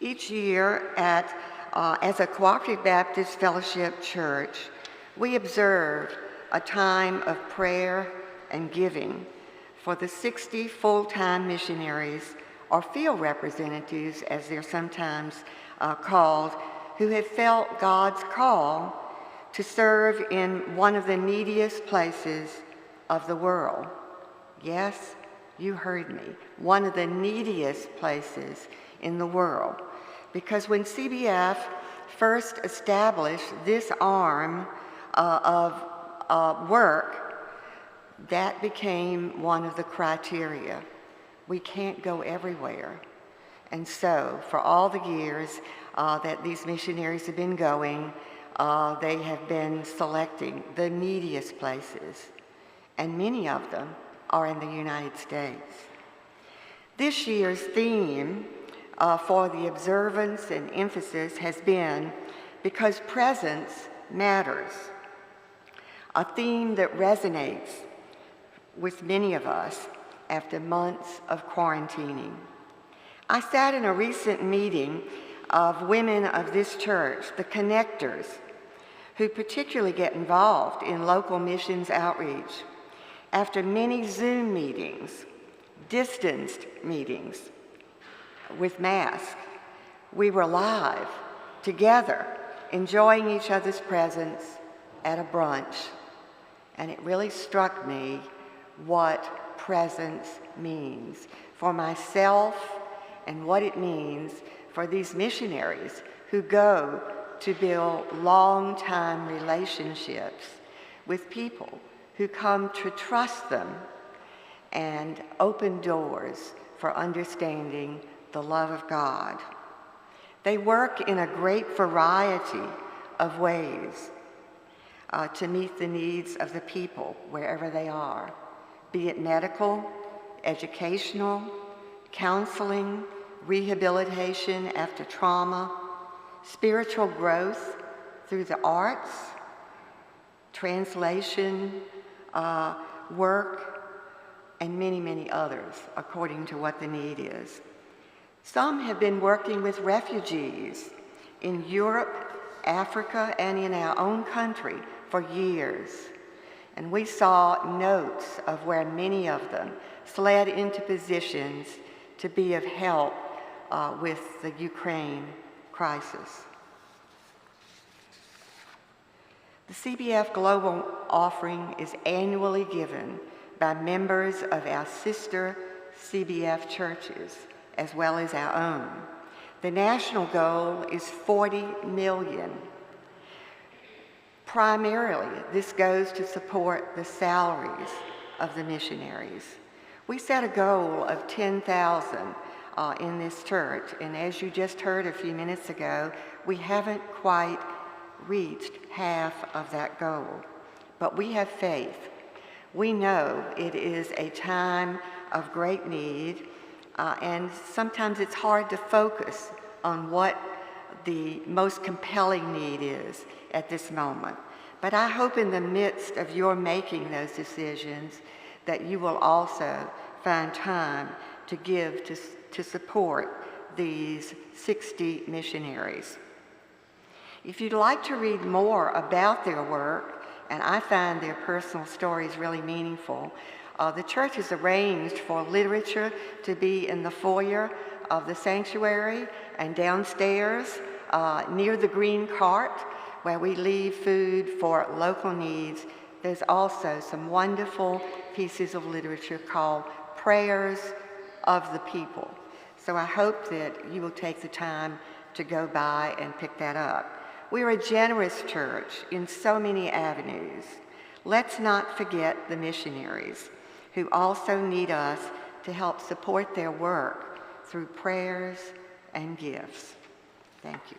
Each year as a Cooperative Baptist Fellowship Church, we observe a time of prayer and giving for the 60 full-time missionaries, or field representatives as they're sometimes called, who have felt God's call to serve in one of the neediest places of the world. Yes, you heard me, one of the neediest places in the world. Because when CBF first established this arm of work, that became one of the criteria. We can't go everywhere. And so for all the years that these missionaries have been going, they have been selecting the neediest places, and many of them are in the United States. This year's theme for the observance and emphasis has been because presence matters, a theme that resonates with many of us after months of quarantining. I sat in a recent meeting of women of this church, the connectors, who particularly get involved in local missions outreach. After many Zoom meetings, distanced meetings with masks, we were live together, enjoying each other's presence at a brunch. And it really struck me what presence means for myself and what it means for these missionaries who go to build long-time relationships with people who come to trust them and open doors for understanding the love of God. They work in a great variety of ways to meet the needs of the people wherever they are, be it medical, educational, counseling, rehabilitation after trauma, spiritual growth through the arts, translation, work, and many, many others, according to what the need is. Some have been working with refugees in Europe, Africa, and in our own country for years. And we saw notes of where many of them slid into positions to be of help with the Ukraine crisis. The CBF Global Offering is annually given by members of our sister CBF churches, as well as our own. The national goal is $40 million. Primarily, this goes to support the salaries of the missionaries. We set a goal of $10,000 in this church, and as you just heard a few minutes ago, we haven't quite reached half of that goal. But we have faith. We know it is a time of great need, and sometimes it's hard to focus on what the most compelling need is at this moment. But I hope in the midst of your making those decisions that you will also find time to give to support these 60 missionaries. If you'd like to read more about their work, and I find their personal stories really meaningful, the church has arranged for literature to be in the foyer of the sanctuary and downstairs near the green cart where we leave food for local needs. There's also some wonderful pieces of literature called Prayers of the People. So I hope that you will take the time to go by and pick that up. We're a generous church in so many avenues. Let's not forget the missionaries who also need us to help support their work through prayers and gifts. Thank you.